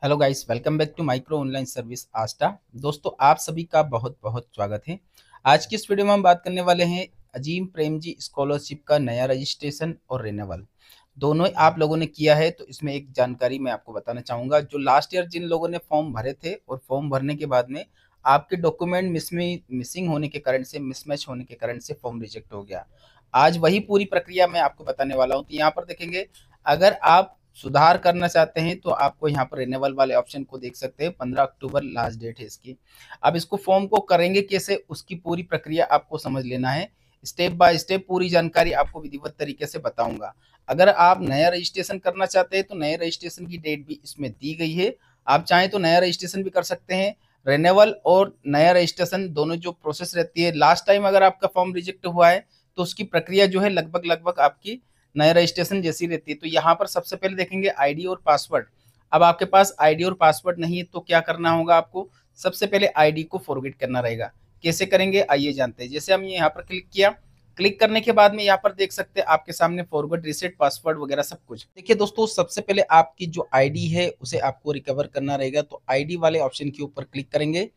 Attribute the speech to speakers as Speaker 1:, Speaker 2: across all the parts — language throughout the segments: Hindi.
Speaker 1: Hello guys, welcome back to micro online service आस्टा। दोस्तों, आप सभी का बहुत बहुत स्वागत है। आज की इस वीडियो में हम बात करने वाले हैं अजीम प्रेमजी स्कॉलरशिप का नया रजिस्ट्रेशन और रिन्यूअल दोनों आप लोगों ने किया है। तो इसमें एक जानकारी मैं आपको बताना चाहूँगा। जो लास्ट ईयर जिन लोगों ने फॉर्म भरे थे और फॉर्म भरने के बाद में आपके डॉक्यूमेंट मिसिंग होने के कारण से, मिसमैच होने के कारण से फॉर्म रिजेक्ट हो गया। आज वही पूरी प्रक्रिया मैं आपको बताने वाला हूँ। तो यहाँ पर देखेंगे, अगर आप सुधार करना चाहते हैं तो आपको यहाँ पर रिन्यूअल वाले ऑप्शन को देख सकते हैं। 15 अक्टूबर लास्ट डेट है इसकी। अब इसको फॉर्म को करेंगे कैसे, उसकी पूरी प्रक्रिया आपको समझ लेना है। स्टेप बाय स्टेप पूरी जानकारी आपको विधिवत तरीके से बताऊंगा। अगर आप नया रजिस्ट्रेशन करना चाहते हैं तो नए रजिस्ट्रेशन की डेट भी इसमें दी गई है। आप चाहें तो नया रजिस्ट्रेशन भी कर सकते हैं। रिन्यूअल और नया रजिस्ट्रेशन दोनों जो प्रोसेस रहती है, लास्ट टाइम अगर आपका फॉर्म रिजेक्ट हुआ है तो उसकी प्रक्रिया जो है लगभग लगभग आपकी नया रजिस्ट्रेशन जैसी रहती है। तो यहाँ पर सबसे पहले देखेंगे आईडी और पासवर्ड। अब आपके पास आईडी और पासवर्ड नहीं है तो क्या करना होगा आपको, सबसे पहले आईडी को फॉरगेट करना रहेगा। कैसे करेंगे आइए जानते हैं। जैसे हम यहाँ पर क्लिक किया, क्लिक करने के बाद में यहाँ पर देख सकते हैं आपके सामने फॉरवर्ड, रीसेट, पासवर्ड वगैरह सब कुछ। देखिए दोस्तों, सबसे पहले आपकी जो आईडी है उसे आपको रिकवर करना रहेगा। तो आईडी वाले ऑप्शन के ऊपर क्लिक करेंगे,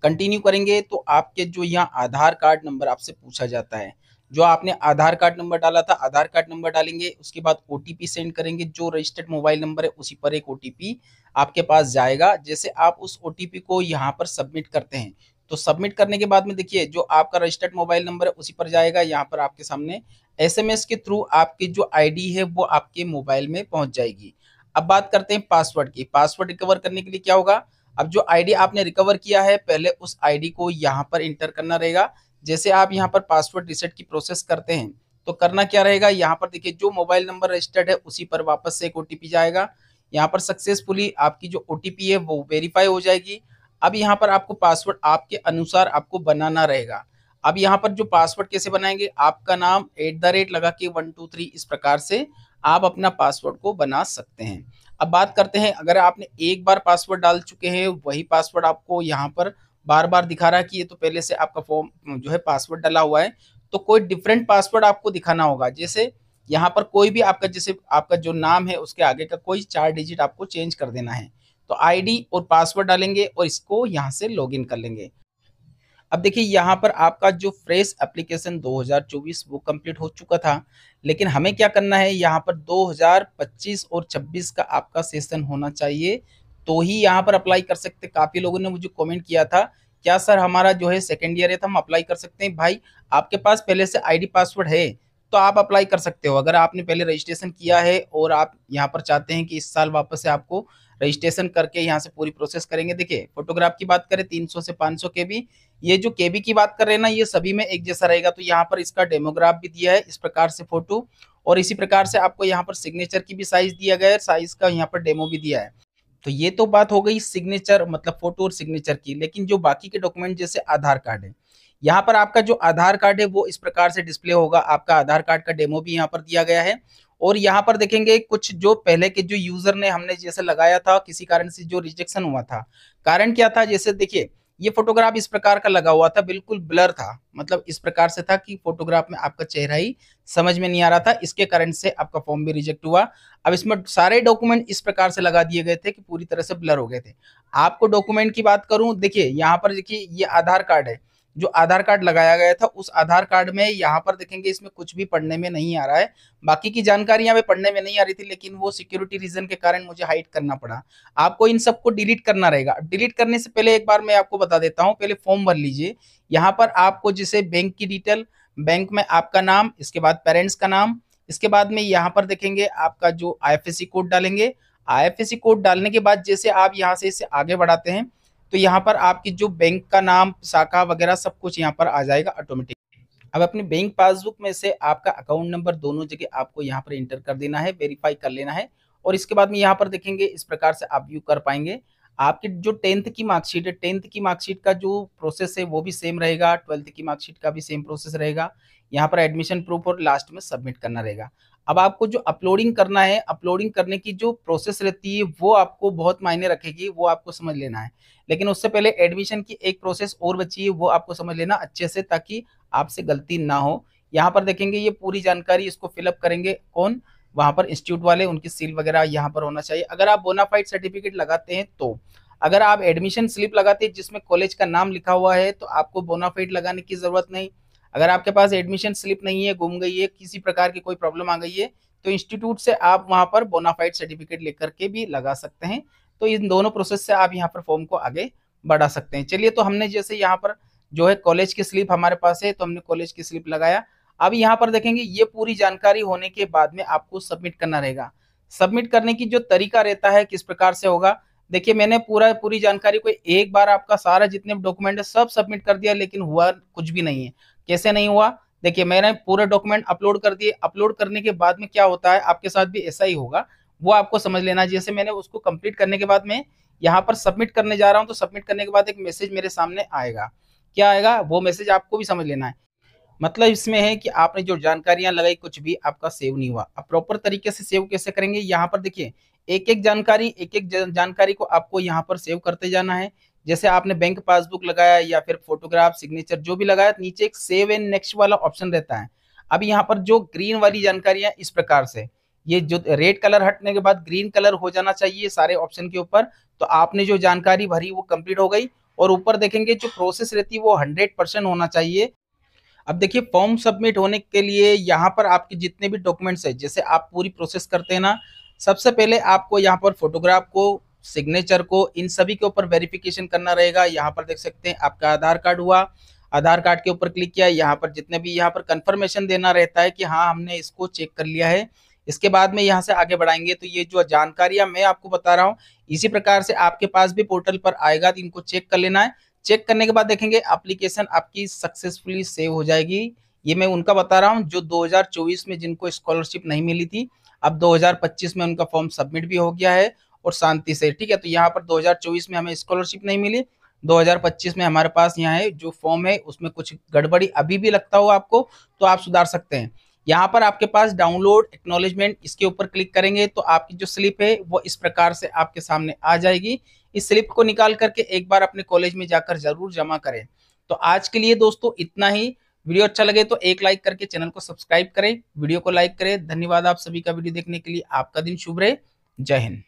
Speaker 1: कंटिन्यू करेंगे तो आपके जो यहाँ आधार कार्ड नंबर आपसे पूछा जाता है। जो आपने आधार कार्ड नंबर डाला था, आधार कार्ड नंबर डालेंगे, उसके बाद ओटीपी सेंड करेंगे। जो रजिस्टर्ड मोबाइल नंबर है उसी पर एक ओटीपी आपके पास जाएगा। जैसे आप उस ओटीपी को यहाँ पर सबमिट करते हैं तो सबमिट करने के बाद में देखिए जो आपका रजिस्टर्ड मोबाइल नंबर है उसी पर जाएगा। यहाँ पर आपके सामने एसएमएस के थ्रू आपकी जो आईडी है वो आपके मोबाइल में पहुंच जाएगी। अब बात करते हैं पासवर्ड की। पासवर्ड रिकवर करने के लिए क्या होगा, अब जो आईडी आपने रिकवर किया है पहले उस आईडी को यहाँ पर इंटर करना रहेगा। जैसे आप यहाँ पर पासवर्ड रीसेट की प्रोसेस करते हैं तो करना क्या रहेगा, यहाँ पर देखिए जो मोबाइल नंबर रजिस्टर्ड है उसी पर वापस से एक ओटीपी जाएगा। यहाँ पर सक्सेसफुली आपकी जो ओटीपी है वो वेरीफाई हो जाएगी। अब यहाँ पर आपको पासवर्ड आपके अनुसार आपको बनाना रहेगा। अब यहाँ पर जो पासवर्ड कैसे बनाएंगे, आपका नाम @ लगा के 123 इस प्रकार से आप अपना पासवर्ड को बना सकते हैं। अब बात करते हैं, अगर आपने एक बार पासवर्ड डाल चुके हैं वही पासवर्ड आपको यहाँ पर बार बार दिखा रहा है कि ये तो पहले से आपका फॉर्म जो है पासवर्ड डाला हुआ है, तो कोई डिफरेंट पासवर्ड आपको दिखाना होगा। जैसे यहाँ पर कोई भी आपका, जैसे आपका जो नाम है उसके आगे का कोई 4 डिजिट आपको चेंज कर देना है। तो आईडी और पासवर्ड डालेंगे और इसको यहाँ से लॉगिन कर लेंगे। अब देखिए यहाँ पर आपका जो फ्रेश एप्लीकेशन 2024 वो कंप्लीट हो चुका था, लेकिन हमें क्या करना है, यहाँ पर 2025 और 26 का आपका सेशन होना चाहिए तो ही यहाँ पर अप्लाई कर सकते। काफी लोगों ने मुझे कमेंट किया था, क्या सर हमारा जो है सेकेंड ईयर है तो हम अप्लाई कर सकते हैं। भाई, आपके पास पहले से आईडी पासवर्ड है तो आप अप्लाई कर सकते हो। अगर आपने पहले रजिस्ट्रेशन किया है और आप यहाँ पर चाहते हैं कि इस साल वापस से आपको रजिस्ट्रेशन करके यहाँ से पूरी प्रोसेस करेंगे। देखिए फोटोग्राफ की बात करें 300 से 500 केबी, ये जो केबी की बात कर रहे हैं ना, ये सभी में एक जैसा रहेगा। तो यहाँ पर इसका डेमोग्राफ भी दिया है इस प्रकार से फोटो, और इसी प्रकार से आपको यहाँ पर सिग्नेचर की भी साइज दिया गया है, साइज का यहाँ पर डेमो भी दिया है। तो ये तो बात हो गई सिग्नेचर मतलब फोटो और सिग्नेचर की। लेकिन जो बाकी के डॉक्यूमेंट जैसे आधार कार्ड है, यहाँ पर आपका जो आधार कार्ड है वो इस प्रकार से डिस्प्ले होगा। आपका आधार कार्ड का डेमो भी यहाँ पर दिया गया है। और यहाँ पर देखेंगे कुछ जो पहले के जो यूजर ने हमने जैसे लगाया था, किसी कारण से जो रिजेक्शन हुआ था, कारण क्या था, जैसे देखिए ये फोटोग्राफ इस प्रकार का लगा हुआ था, बिल्कुल ब्लर था, मतलब इस प्रकार से था कि फोटोग्राफ में आपका चेहरा ही समझ में नहीं आ रहा था। इसके कारण से आपका फॉर्म भी रिजेक्ट हुआ। अब इसमें सारे डॉक्यूमेंट इस प्रकार से लगा दिए गए थे कि पूरी तरह से ब्लर हो गए थे। आपको डॉक्यूमेंट की बात करूं, देखिए यहाँ पर देखिए ये आधार कार्ड है, जो आधार कार्ड लगाया गया था उस आधार कार्ड में यहाँ पर देखेंगे इसमें कुछ भी पढ़ने में नहीं आ रहा है। बाकी की जानकारी यहाँ पे पढ़ने में नहीं आ रही थी, लेकिन वो सिक्योरिटी रीजन के कारण मुझे हाइड करना पड़ा। आपको इन सबको डिलीट करना रहेगा। डिलीट करने से पहले एक बार मैं आपको बता देता हूँ, पहले फॉर्म भर लीजिए। यहाँ पर आपको जैसे बैंक की डिटेल, बैंक में आपका नाम, इसके बाद पेरेंट्स का नाम, इसके बाद में यहाँ पर देखेंगे आपका जो आईएफएससी कोड डालेंगे। आईएफएससी कोड डालने के बाद जैसे आप यहाँ से इसे आगे बढ़ाते हैं तो यहाँ पर आपकी जो बैंक का नाम, शाखा वगैरह सब कुछ यहाँ पर आ जाएगा ऑटोमेटिक। अब अपने बैंक पासबुक में से आपका अकाउंट नंबर दोनों जगह आपको यहाँ पर इंटर कर देना है, वेरीफाई कर लेना है। और इसके बाद में यहाँ पर देखेंगे इस प्रकार से आप व्यू कर पाएंगे। आपकी जो 10th की मार्कशीट है, 10th की मार्कशीट का जो प्रोसेस है वो भी सेम रहेगा, 12th की मार्कशीट का भी सेम प्रोसेस रहेगा। यहाँ पर एडमिशन प्रूफ और लास्ट में सबमिट करना रहेगा। अब आपको जो अपलोडिंग करना है, अपलोडिंग करने की जो प्रोसेस रहती है वो आपको बहुत मायने रखेगी, वो आपको समझ लेना है। लेकिन उससे पहले एडमिशन की एक प्रोसेस और बची है, वो आपको समझ लेना अच्छे से ताकि आपसे गलती ना हो। यहाँ पर देखेंगे ये पूरी जानकारी इसको फिलअप करेंगे कौन, वहाँ पर इंस्टीट्यूट वाले उनकी सील वगैरह यहाँ पर होना चाहिए। अगर आप बोनाफाइड सर्टिफिकेट लगाते हैं तो, अगर आप एडमिशन स्लिप लगाते हैं जिसमें कॉलेज का नाम लिखा हुआ है तो आपको बोनाफाइड लगाने की जरूरत नहीं। अगर आपके पास एडमिशन स्लिप नहीं है, गुम गई है, किसी प्रकार की कोई प्रॉब्लम आ गई है, तो इंस्टीट्यूट से आप वहाँ पर बोनाफाइड सर्टिफिकेट लेकर के भी लगा सकते हैं। तो इन दोनों प्रोसेस से आप यहाँ पर फॉर्म को आगे बढ़ा सकते हैं। चलिए, तो हमने जैसे यहाँ पर जो है कॉलेज की स्लिप हमारे पास है, तो हमने कॉलेज की स्लिप लगाया। अब यहाँ पर देखेंगे ये पूरी जानकारी होने के बाद में आपको सबमिट करना रहेगा। सबमिट करने की जो तरीका रहता है किस प्रकार से होगा, देखिए मैंने पूरी जानकारी को एक बार आपका सारा जितने डॉक्यूमेंट है सब सबमिट कर दिया, लेकिन हुआ कुछ भी नहीं है। कैसे नहीं हुआ, देखिए मैंने पूरे डॉक्यूमेंट अपलोड कर दिए। अपलोड करने के बाद में क्या होता है, आपके साथ भी ऐसा ही होगा, वो आपको समझ लेना है। जैसे मैंने उसको कंप्लीट करने के बाद में यहाँ पर सबमिट करने जा रहा हूँ, तो सबमिट करने के बाद एक मैसेज मेरे सामने आएगा। क्या आएगा, वो मैसेज आपको भी समझ लेना है। मतलब इसमें है कि आपने जो जानकारियां लगाई कुछ भी आपका सेव नहीं हुआ। अब प्रॉपर तरीके से सेव कैसे करेंगे, यहाँ पर देखिए एक एक जानकारी को आपको यहाँ पर सेव करते जाना है। जैसे आपने बैंक पासबुक लगाया या फिर फोटोग्राफ, सिग्नेचर जो भी लगाया, नीचे एक सेव एंड नेक्स्ट वाला ऑप्शन रहता है। अब यहाँ पर जो ग्रीन वाली जानकारियां इस प्रकार से, ये जो रेड कलर हटने के बाद ग्रीन कलर हो जाना चाहिए सारे ऑप्शन के ऊपर, तो आपने जो जानकारी भरी वो कंप्लीट हो गई। और ऊपर देखेंगे जो प्रोसेस रहती है वो 100% होना चाहिए। अब देखिए फॉर्म सबमिट होने के लिए यहाँ पर आपके जितने भी डॉक्यूमेंट्स है, जैसे आप पूरी प्रोसेस करते हैं ना, सबसे पहले आपको यहाँ पर फोटोग्राफ को, सिग्नेचर को, इन सभी के ऊपर वेरिफिकेशन करना रहेगा। यहाँ पर देख सकते हैं आपका आधार कार्ड हुआ, आधार कार्ड के ऊपर क्लिक किया, यहाँ पर जितने भी यहाँ पर कंफर्मेशन देना रहता है कि हाँ हमने इसको चेक कर लिया है। इसके बाद में यहाँ से आगे बढ़ाएंगे तो ये जो जानकारियां मैं आपको बता रहा हूँ इसी प्रकार से आपके पास भी पोर्टल पर आएगा, तो इनको चेक कर लेना है। चेक करने के बाद देखेंगे एप्लीकेशन आपकी सक्सेसफुली सेव हो जाएगी। ये मैं उनका बता रहा हूँ जो 2024 में जिनको स्कॉलरशिप नहीं मिली थी, अब 2025 में उनका फॉर्म सबमिट भी हो गया है और शांति से, ठीक है। तो यहाँ पर 2024 में हमें स्कॉलरशिप नहीं मिली, 2025 में हमारे पास यहाँ है जो फॉर्म है उसमें कुछ गड़बड़ी अभी भी लगता हो आपको, तो आप सुधार सकते हैं। यहाँ पर आपके पास डाउनलोड एक्नॉलेजमेंट, इसके ऊपर क्लिक करेंगे तो आपकी जो स्लिप है वो इस प्रकार से आपके सामने आ जाएगी। इस स्लिप को निकाल करके एक बार अपने कॉलेज में जाकर जरूर जमा करें। तो आज के लिए दोस्तों इतना ही। वीडियो अच्छा लगे तो एक लाइक करके चैनल को सब्सक्राइब करें, वीडियो को लाइक करें। धन्यवाद आप सभी का वीडियो देखने के लिए। आपका दिन शुभ रहे। जय हिंद।